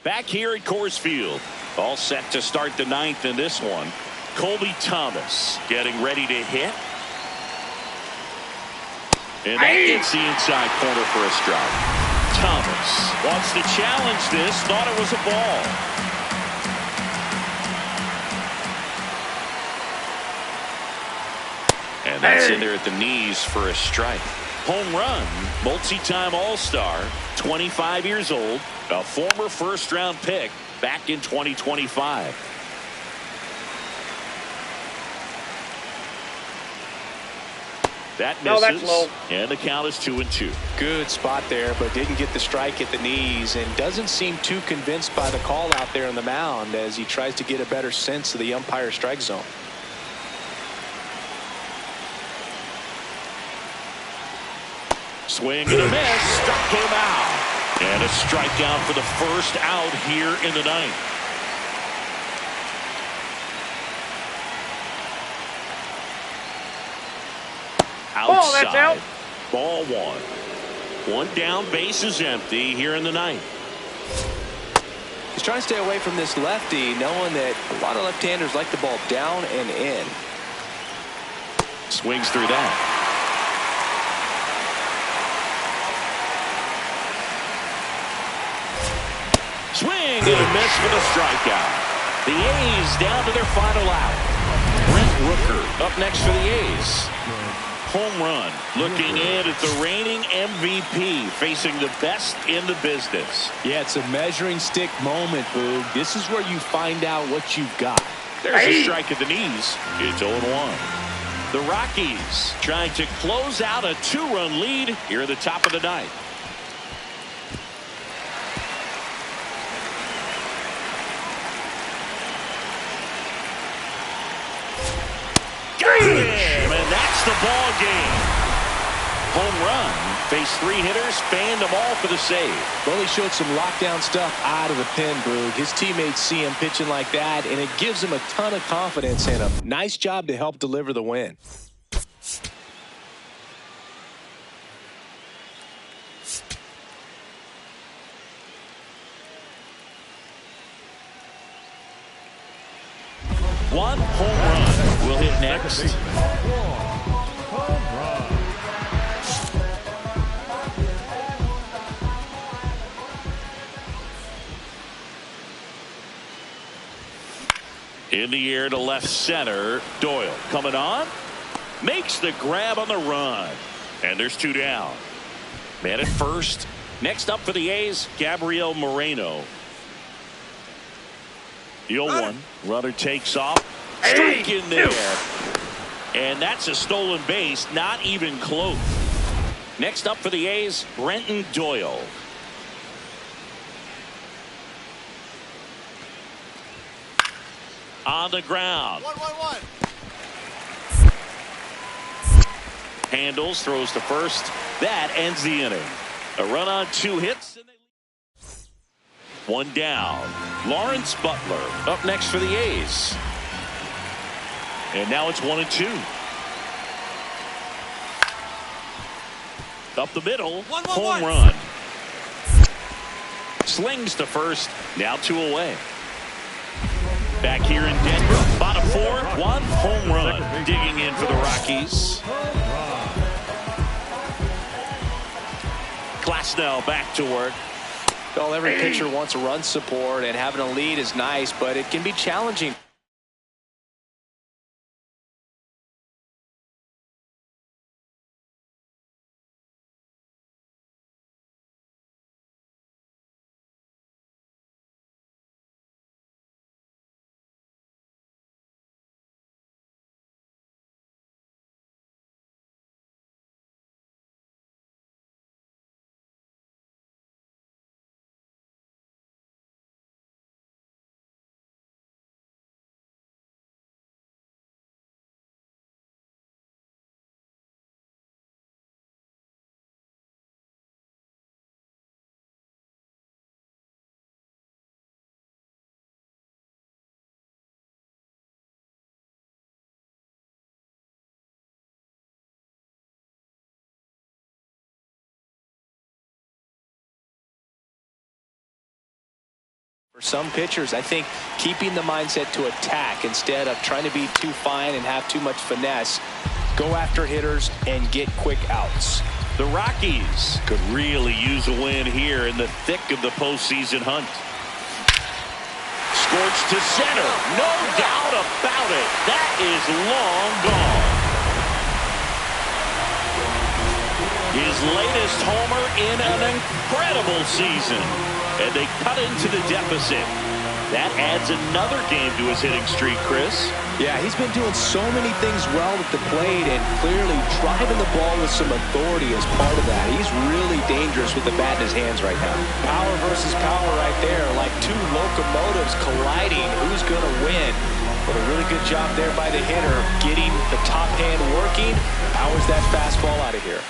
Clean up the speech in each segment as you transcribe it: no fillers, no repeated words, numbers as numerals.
Back here at Coors Field, all set to start the ninth in this one. Colby Thomas getting ready to hit. And that gets the inside corner for a strike. Thomas wants to challenge this, thought it was a ball. And that's in there at the knees for a strike. Home run, multi-time All-Star, 25 years old, a former first-round pick back in 2025. That misses, that's low. And the count is 2-2. Good spot there, but didn't get the strike at the knees, and doesn't seem too convinced by the call out there on the mound as he tries to get a better sense of the umpire strike zone. Swing and a miss, struck him out. And a strikeout for the first out here in the ninth. Outside. That's out. Ball one. One down, base is empty here in the ninth. He's trying to stay away from this lefty, knowing that a lot of left-handers like the ball down and in. Swings through that. Swing and a miss for the strikeout. The A's down to their final out. Brent Rooker up next for the A's. Home run, looking in at the reigning MVP, facing the best in the business. Yeah, it's a measuring stick moment, Boog. This is where you find out what you've got. There's a strike at the knees. It's 0-1. The Rockies trying to close out a 2-run lead here at the top of the ninth. And that's the ball game. Home run. Faced 3 hitters, fanned them all for the save. Well, he showed some lockdown stuff out of the pen, Boog. His teammates see him pitching like that, and it gives him a ton of confidence in him. Nice job to help deliver the win. One home run will hit next. In the air to left center. Doyle coming on. Makes the grab on the run. And there's 2 down. Man at first. Next up for the A's, Gabriel Moreno. The 0-1. Runner takes off. Strike in there. And that's a stolen base. Not even close. Next up for the A's, Brenton Doyle. On the ground. 1-1-1. Handles, throws to first. That ends the inning. A run on 2 hits. And 1 down. Lawrence Butler up next for the A's. And now it's 1-2. Up the middle. Home run. Slings to first. Now 2 away. Back here in Denver, bottom 4, 1 home run. Digging in for the Rockies. Glasnow back to work. Well, every pitcher wants a run support, and having a lead is nice, but it can be challenging. For some pitchers, I think keeping the mindset to attack instead of trying to be too fine and have too much finesse. Go after hitters and get quick outs. The Rockies could really use a win here in the thick of the postseason hunt. Scorched to center. No doubt about it. That is long gone. His latest homer in an incredible season. And they cut into the deficit. That adds another game to his hitting streak, Chris. Yeah, he's been doing so many things well at the plate and clearly driving the ball with some authority as part of that. He's really dangerous with the bat in his hands right now. Power versus power right there, like two locomotives colliding. Who's going to win? But a really good job there by the hitter, getting the top hand working. Powers that fastball out of here.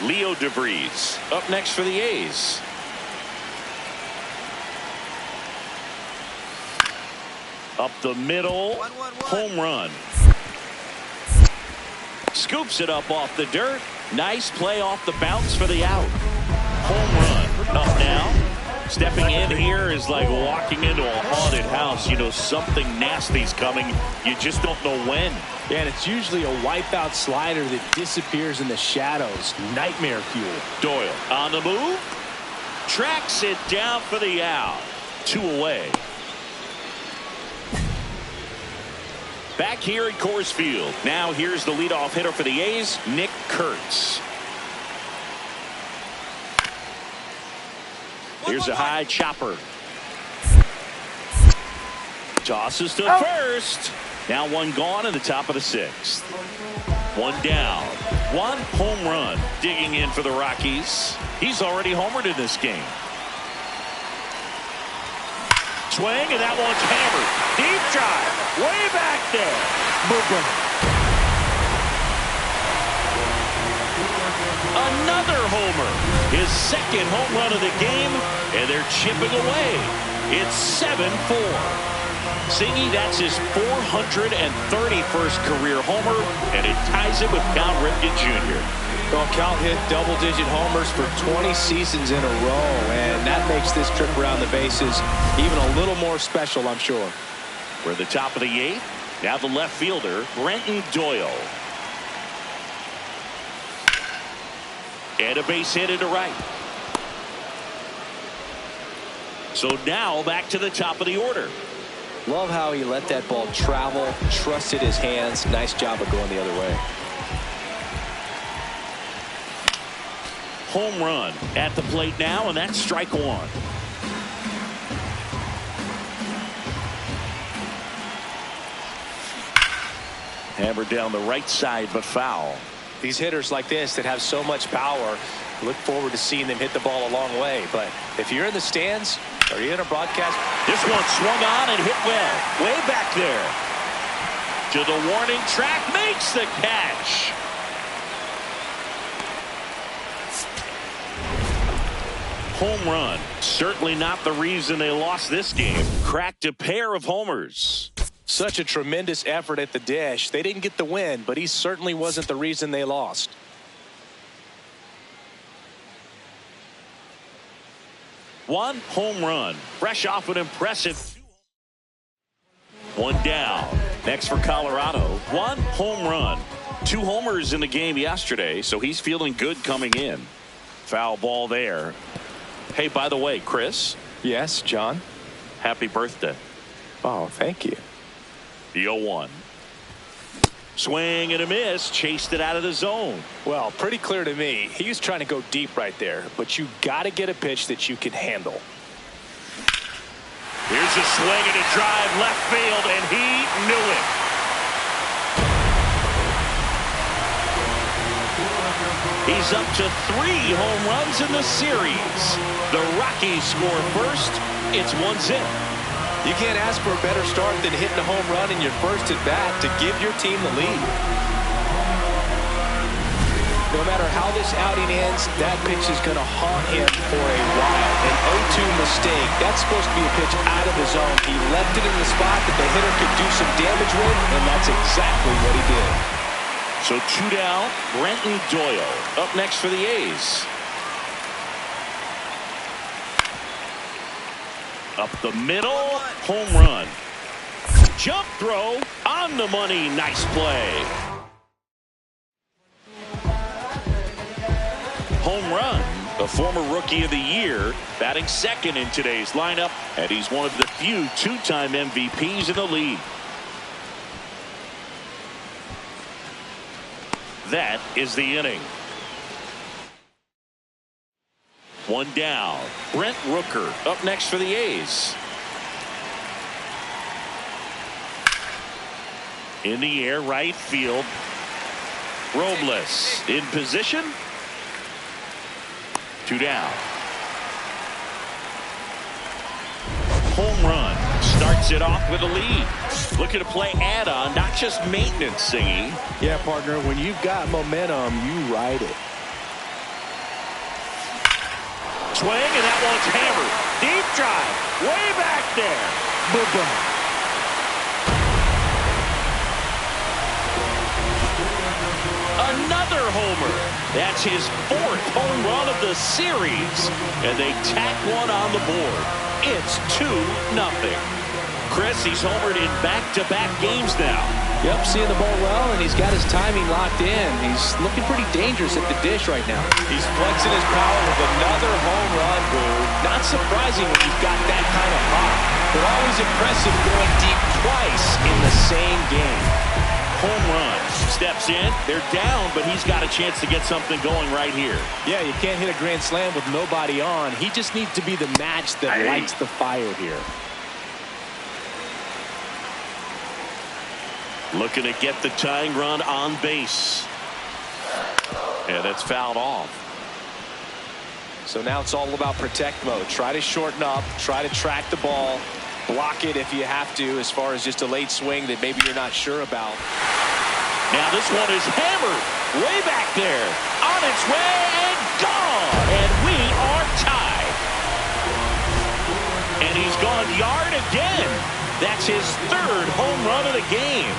Leo DeVries up next for the A's. Up the middle, home run. Scoops it up off the dirt. Nice play off the bounce for the out. Home run. Up now. Stepping in here is like walking into a haunted house. You know something nasty's coming. You just don't know when. And it's usually a wipeout slider that disappears in the shadows. Nightmare fuel. Doyle on the move. Tracks it down for the out. 2 away. Back here at Coors Field. Now here's the leadoff hitter for the A's, Nick Kurtz. Here's a high chopper. Tosses to first. Now one gone in the top of the 6th. One down. One home run. Digging in for the Rockies. He's already homered in this game. Swing, and that one's hammered. Deep drive. Way back there. Boom. Another homer. His second home run of the game, and they're chipping away. It's 7-4. Singy, that's his 431st career homer, and it ties him with Cal Ripken Jr. Well, Cal hit double-digit homers for 20 seasons in a row, and that makes this trip around the bases even a little more special, I'm sure. We're at the top of the 8th. Now the left fielder, Brenton Doyle. And a base hit into right. So now back to the top of the order. Love how he let that ball travel, trusted his hands. Nice job of going the other way. Home run at the plate now, and that's strike 1. Hammered down the right side, but foul. These hitters like this that have so much power, look forward to seeing them hit the ball a long way. But if you're in the stands or you're in a broadcast, this one swung on and hit well. Way back there. To the warning track, makes the catch. Home run. Certainly not the reason they lost this game. Cracked a pair of homers. Such a tremendous effort at the dish. They didn't get the win, but he certainly wasn't the reason they lost. One home run. Fresh off an impressive. One down. Next for Colorado. One home run. 2 homers in the game yesterday, so he's feeling good coming in. Foul ball there. Hey, by the way, Chris. Yes, John. Happy birthday. Oh, thank you. The 0-1. Swing and a miss. Chased it out of the zone. Well, pretty clear to me. He was trying to go deep right there, but you got to get a pitch that you can handle. Here's a swing and a drive left field, and he knew it. He's up to 3 home runs in the series. The Rockies score first. It's 1-0. You can't ask for a better start than hitting a home run in your first at bat to give your team the lead. No matter how this outing ends, that pitch is going to haunt him for a while. An 0-2 mistake. That's supposed to be a pitch out of the zone. He left it in the spot that the hitter could do some damage with, and that's exactly what he did. So 2 down. Brenton Doyle up next for the A's. Up the middle, home run. Jump throw on the money. Nice play. Home run. The former Rookie of the Year batting second in today's lineup, and he's one of the few two-time MVPs in the league. That is the inning. One down. Brent Rooker up next for the A's. In the air, right field. Robles in position. Two down. Home run. Starts it off with a lead. Looking to play add-on, not just maintenance, singing. Yeah, partner, when you've got momentum, you ride it. Swing, and that one's hammered. Deep drive. Way back there. Boom. Another homer. That's his fourth home run of the series. And they tack one on the board. It's 2-0. Chris, he's homered in back-to-back games now. Yep, seeing the ball well, and he's got his timing locked in. He's looking pretty dangerous at the dish right now. He's flexing his power with another home run, Boo. Not surprising when you've got that kind of pop, but always impressive going deep twice in the same game. Home run. Steps in. They're down, but he's got a chance to get something going right here. Yeah, you can't hit a grand slam with nobody on. He just needs to be the match that lights the fire here. Looking to get the tying run on base. And it's fouled off. So now it's all about protect mode. Try to shorten up. Try to track the ball. Block it if you have to, as far as just a late swing that maybe you're not sure about. Now this one is hammered. Way back there. On its way and gone. And we are tied. And he's gone yard again. That's his third home run of the game.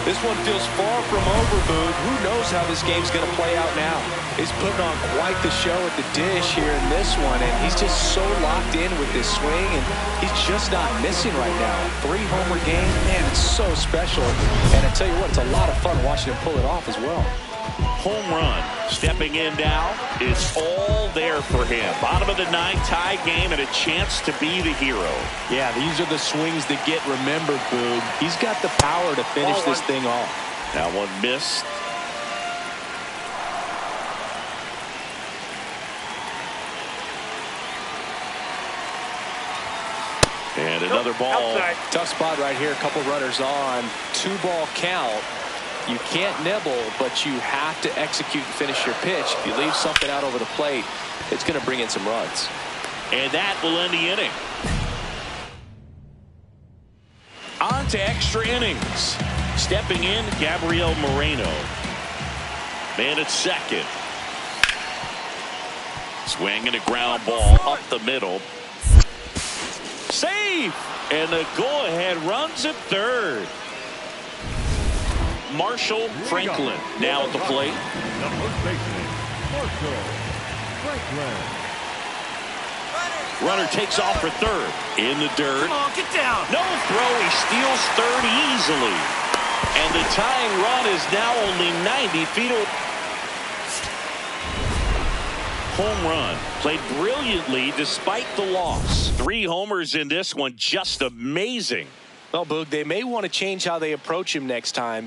This one feels far from over, Boo. Who knows how this game's going to play out now? He's putting on quite the show at the dish here in this one, and he's just so locked in with this swing, and he's just not missing right now. 3-homer game, man, it's so special. And I tell you what, it's a lot of fun watching him pull it off as well. Home run. Stepping in now. It's all there for him. Bottom of the ninth, tie game, and a chance to be the hero. Yeah, these are the swings that get remembered, Boog. He's got the power to finish this thing off. That one missed. And another ball. Outside. Tough spot right here. A couple runners on. 2-ball count. You can't nibble, but you have to execute and finish your pitch. If you leave something out over the plate, it's going to bring in some runs. And that will end the inning. On to extra innings. Stepping in, Gabriel Moreno. Man at second. Swing and a ground ball up the middle. Save! And the go-ahead runs at third. Marshall Franklin now at the plate. Runner takes off for third. In the dirt. Come on, get down. No throw. He steals third easily. And the tying run is now only 90 feet away. Home run. Played brilliantly despite the loss. 3 homers in this one. Just amazing. Well, Boog, they may want to change how they approach him next time.